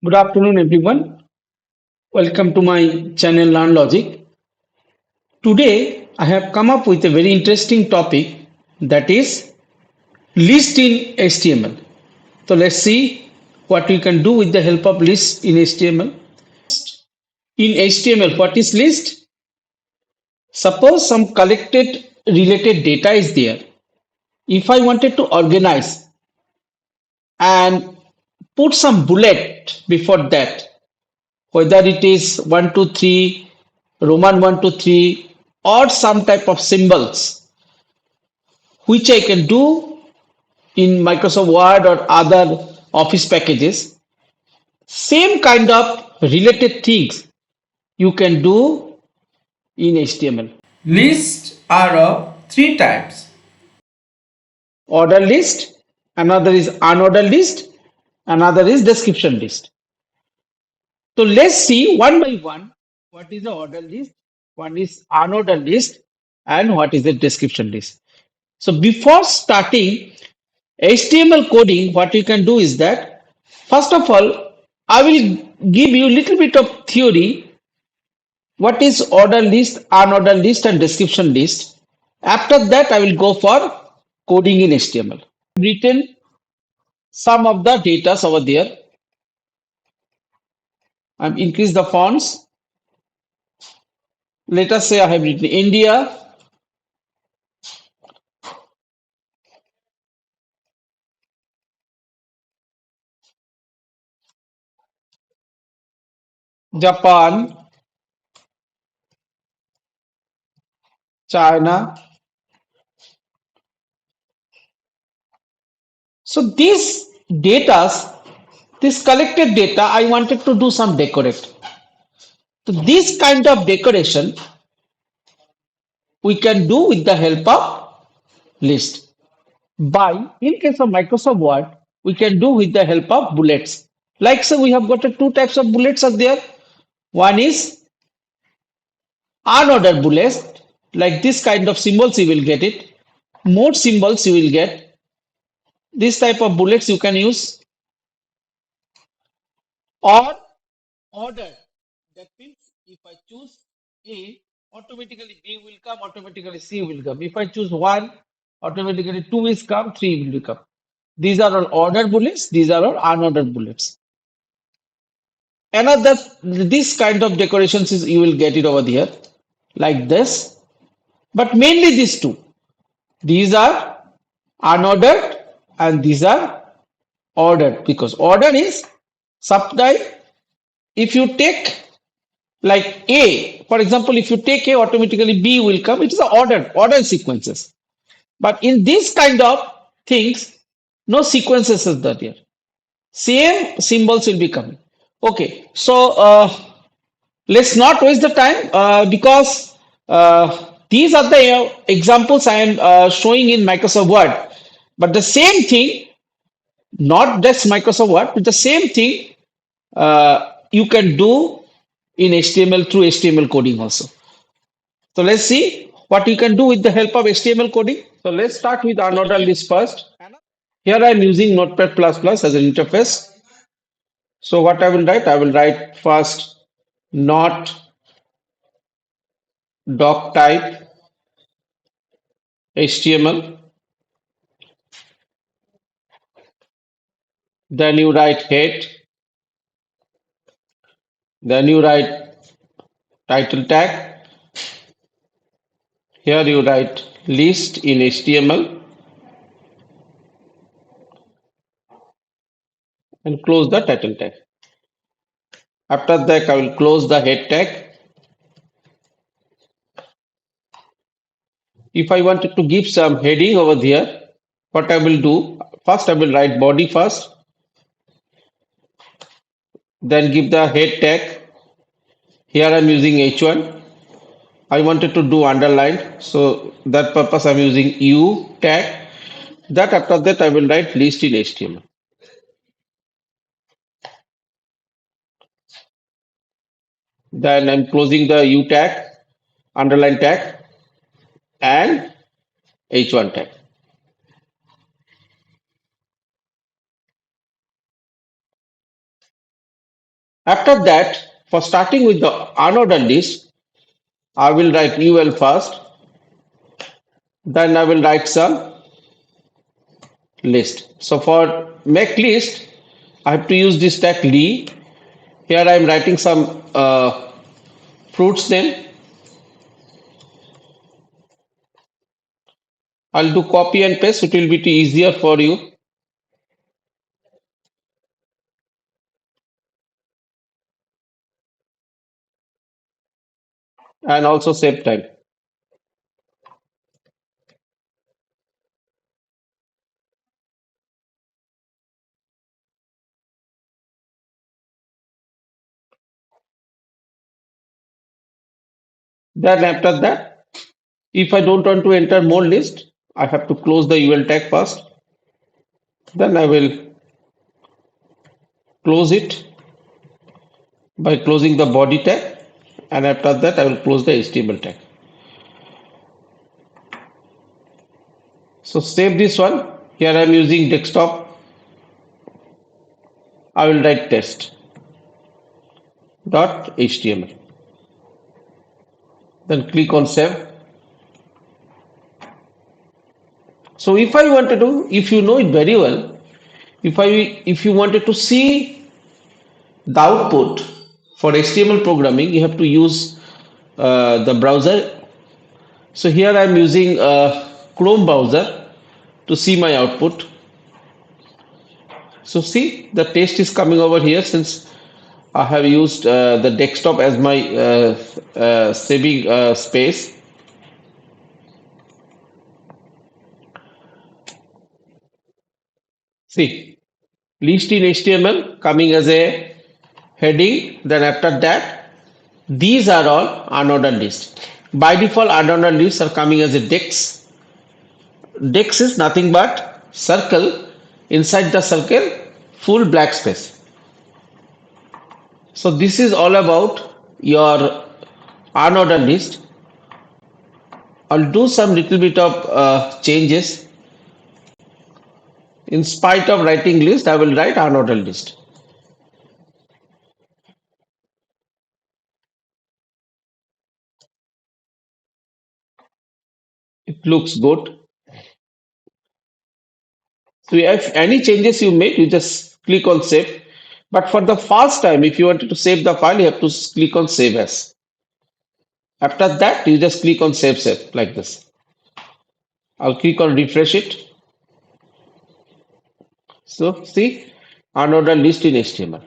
Good afternoon, everyone. Welcome to my channel Learn Logic. Today, I have come up with a very interesting topic that is list in HTML. So let's see what we can do with the help of list in HTML. In HTML, what is list? Suppose some collected related data is there. If I wanted to organize and put some bullet before that, whether it is 1, 2, 3, Roman 1, 2, 3, or some type of symbols, which I can do in Microsoft Word or other Office packages. Same kind of related things you can do in HTML. Lists are of three types. Order list, another is unordered list, another is description list. So let's see one by one what is the order list, one is unordered list, and what is the description list. So before starting HTML coding, what you can do is that first of all, I will give you a little bit of theory. What is order list, unordered list, and description list? After that, I will go for coding in HTML. Written some of the data over there. I've increased the fonts. Let us say I have written India, Japan, China. So these data, this collected data, I wanted to do some decorate. So this kind of decoration we can do with the help of list. By in case of Microsoft Word, we can do with the help of bullets. Like so, we have got two types of bullets are there. One is unordered bullets, like this kind of symbols you will get it. More symbols you will get. This type of bullets you can use or ordered. That means if I choose A, automatically B will come, automatically C will come. If I choose one, automatically two will come, three will come. These are all ordered bullets, these are all unordered bullets. Another this kind of decorations is you will get it over here like this, but mainly these two. These are unordered and these are ordered because order is sometimes if you take like A, for example, if you take A, automatically B will come. It is ordered sequences. But in this kind of things, no sequences is that here. Same symbols will be coming. Okay, so let's not waste the time because these are the examples I am showing in Microsoft Word. But the same thing, not just Microsoft Word, but the same thing you can do in HTML through HTML coding also. So let's see what you can do with the help of HTML coding. So let's start with unordered list first. Here I'm using Notepad++ as an interface. So what I will write first not doc type HTML. Then you write head. Then you write title tag. Here you write list in HTML and close the title tag. After that, I will close the head tag. If I wanted to give some heading over here, what I will do, first I will write body first, then give the head tag. Here I'm using H1. I wanted to do underline, so that purpose I'm using U tag. That after that I will write list in HTML. Then I'm closing the U tag, underline tag, and H1 tag. After that, for starting with the unordered list, I will write UL first, then I will write some list. So for make list, I have to use this tag li. Here I am writing some fruits name. I'll do copy and paste. It will be easier for you and also save time. Then after that, if I don't want to enter more list, I have to close the UL tag first. Then I will close it by closing the body tag, and after that I will close the HTML tag. So save this one. Here I am using desktop. I will write test dot html. Then click on save. So if I wanted to, if you know it very well, if you wanted to see the output for HTML programming, you have to use the browser. So here I am using Chrome browser to see my output. So see the text is coming over here since I have used the desktop as my saving space. See, list in HTML coming as a heading. Then after that, these are all unordered lists. By default, unordered lists are coming as a dex. Dex is nothing but circle. Inside the circle, full black space. So this is all about your unordered list. I'll do some little bit of changes. In spite of writing list, I will write unordered list. It looks good. So if any changes you made, you just click on save. But for the first time, if you wanted to save the file, you have to click on save as. After that, you just click on save like this. I'll click on refresh it. So see, unordered list in HTML.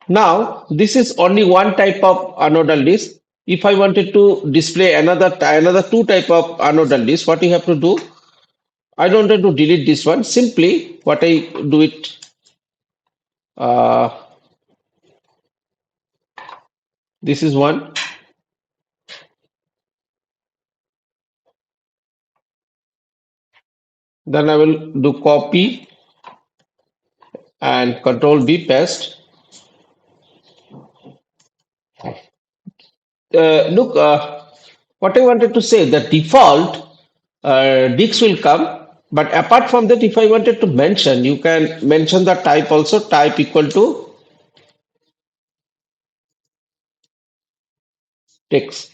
Now, this is only one type of unordered list. If I wanted to display another two type of unordered list, what you have to do? I don't want to delete this one. Simply, what I do it. Uh, this is one. Then I will do copy and control V paste. Look, what I wanted to say, the default Dix will come, but apart from that, if I wanted to mention, you can mention the type also, type equal to text.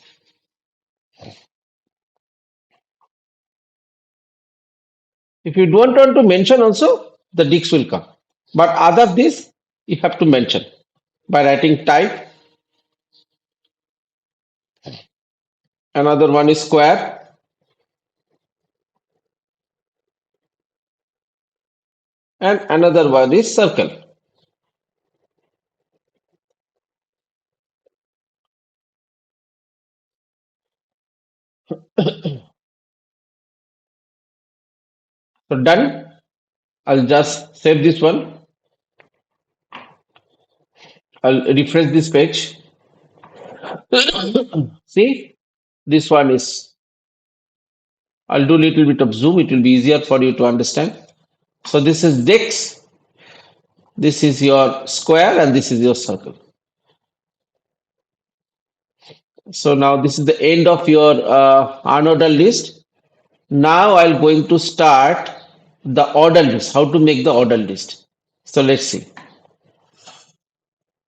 If you don't want to mention also, the Dix will come. But other this, you have to mention by writing type. Another one is square. And another one is circle. So done. I'll just save this one. I'll refresh this page. See, this one is, I'll do a little bit of zoom. It will be easier for you to understand. So this is Dix, this is your square, and this is your circle. So now this is the end of your unordered list. Now I'm going to start the order list, how to make the order list. So let's see.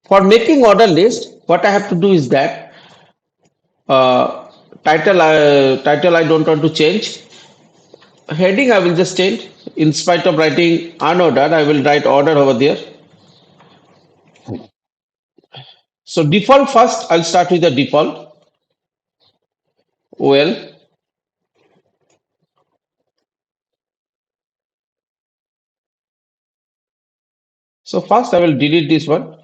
For making order list, what I have to do is that title I don't want to change. Heading I will just change. In spite of writing unordered, I will write order over there. So default first, I'll start with the default. Well, so first I will delete this one.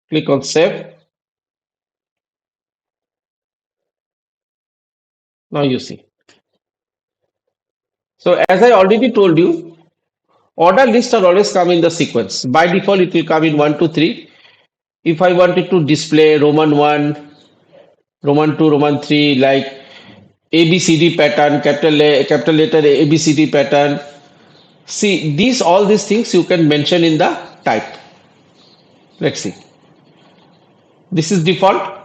Click on save. Now you see. So as I already told you, order lists are always come in the sequence. By default, it will come in 1, 2, 3. If I wanted to display Roman 1, Roman 2, Roman 3, like ABCD pattern, capital letter ABCD pattern. See, all these things you can mention in the type. Let's see. This is default.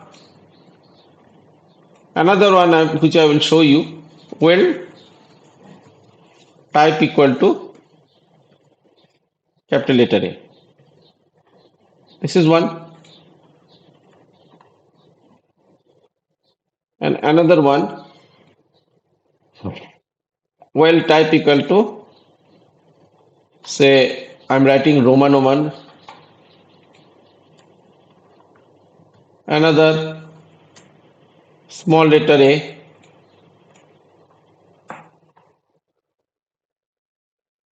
Another one which I will show you. Well, type equal to capital letter A. This is one. And another one. Well, type equal to, say, I'm writing Roman 1. Another small letter A.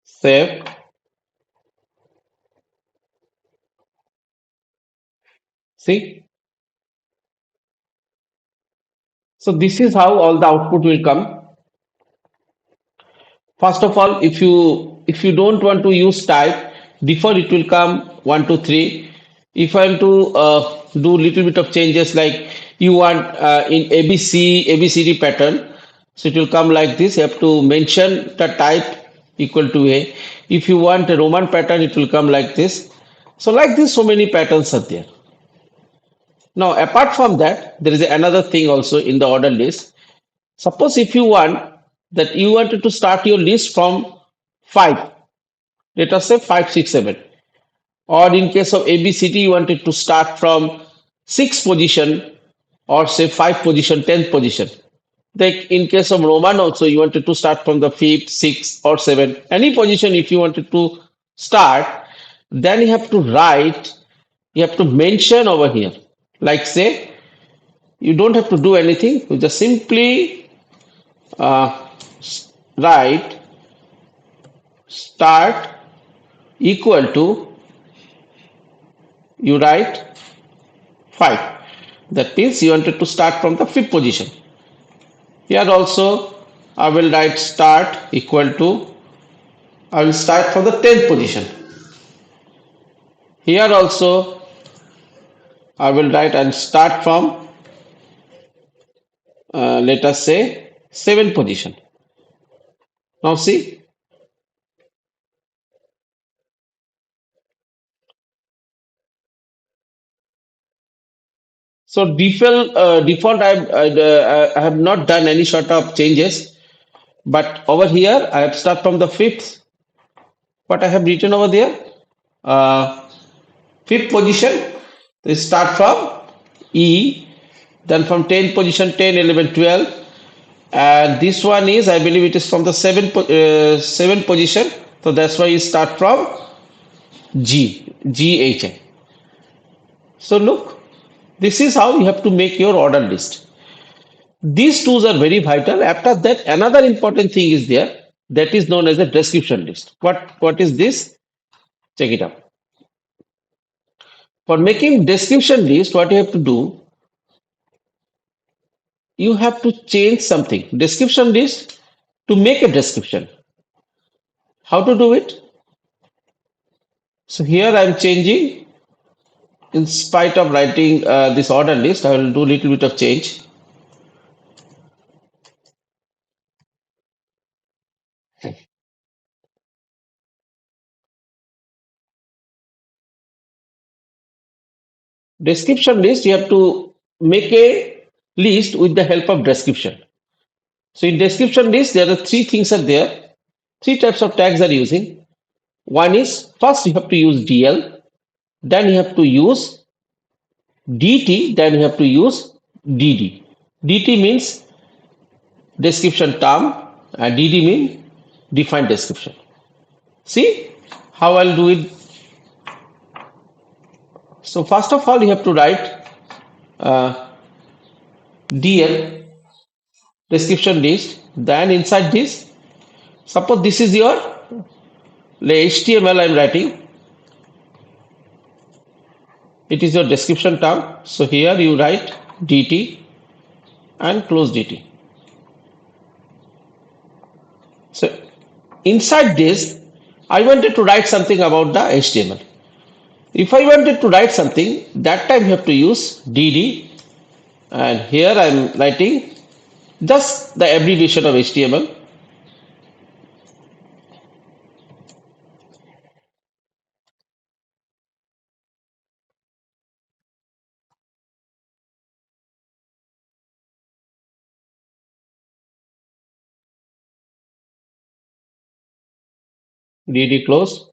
Save. See? So this is how all the output will come. First of all, if you don't want to use type, default it will come 1, 2, 3. If I want to do little bit of changes, like you want in ABCD pattern, so it will come like this. You have to mention the type equal to A. If you want a Roman pattern, it will come like this. So like this, so many patterns are there. Now, apart from that, there is another thing also in the order list. Suppose if you want that you wanted to start your list from 5, let us say 5, 6, 7. Or in case of ABCD, you wanted to start from 6th position or say 5th position, 10th position. Like in case of Roman also, you wanted to start from the 5th, 6th or 7th. Any position if you wanted to start, then you have to write, you have to mention over here. Like say, you don't have to do anything. You just simply write start equal to, you write 5. That means you wanted to start from the 5th position. Here also I will write start equal to, I will start from the 10th position. Here also I will write and start from let us say 7th position. Now see, so default I have not done any sort of changes, but over here I have start from the 5th. What I have written over there, 5th position, they start from E, then from 10th position 10, 11, 12, and this one is, I believe it is from the 7th position, so that's why you start from GH. So look, this is how you have to make your order list. These tools are very vital. After that, another important thing is there, that is known as a description list. What is this? Check it out. For making description list, what you have to do, you have to change something. Description list, to make a description. How to do it? So here I am changing. In spite of writing this order list, I will do a little bit of change. Description list, you have to make a list with the help of description. So in description list, there are three things are there. Three types of tags are using. One is first you have to use DL, then you have to use DT, then you have to use DD. DT means description term and DD means defined description. See how I'll do it. So first of all, you have to write DL description list. Then inside this, suppose this is your HTML I'm writing. It is your description term. So here you write DT and close DT. So inside this, I wanted to write something about the HTML. If I wanted to write something, that time you have to use DD, and here I am writing just the abbreviation of HTML. DD close.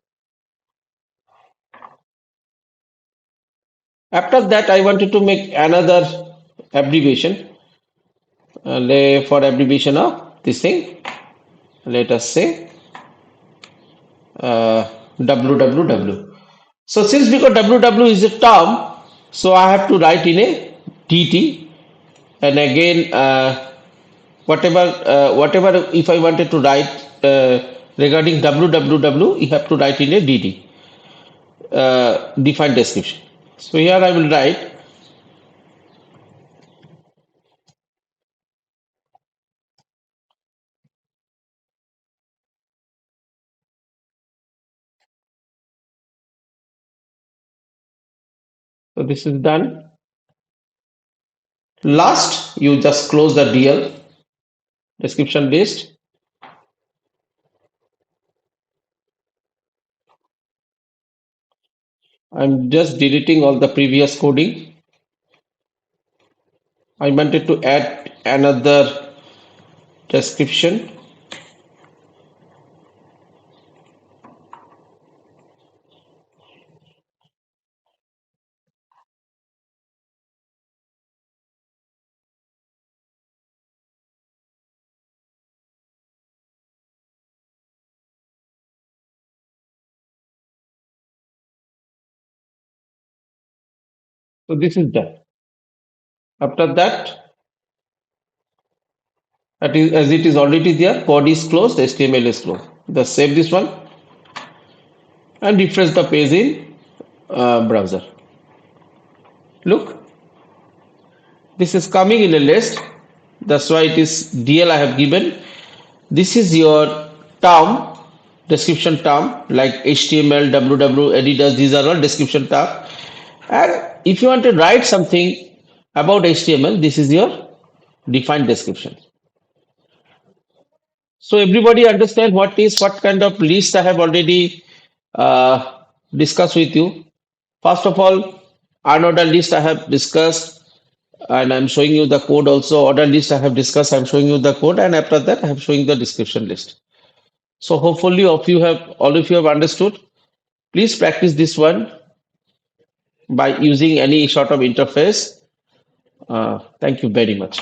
After that, I wanted to make another abbreviation. For abbreviation of this thing, let us say www. So since because www is a term, so I have to write in a DT, and again whatever if I wanted to write regarding www, you have to write in a DT, defined description. So here I will write so this is done. Last, you just close the DL description list. I'm just deleting all the previous coding. I wanted to add another description. So this is done. After that, as it is already there, code is closed, HTML is closed. Just save this one and refresh the page in browser. Look, this is coming in a list. That's why it is DL I have given. This is your term, description term like HTML, WW, Adidas. These are all description term. And if you want to write something about HTML, this is your defined description. So everybody understand what kind of list I have already discussed with you. First of all, unordered list I have discussed, and I'm showing you the code also. Order list I have discussed, I'm showing you the code, and after that I am showing the description list. So hopefully all of you have understood. Please practice this one by using any sort of interface. Thank you very much.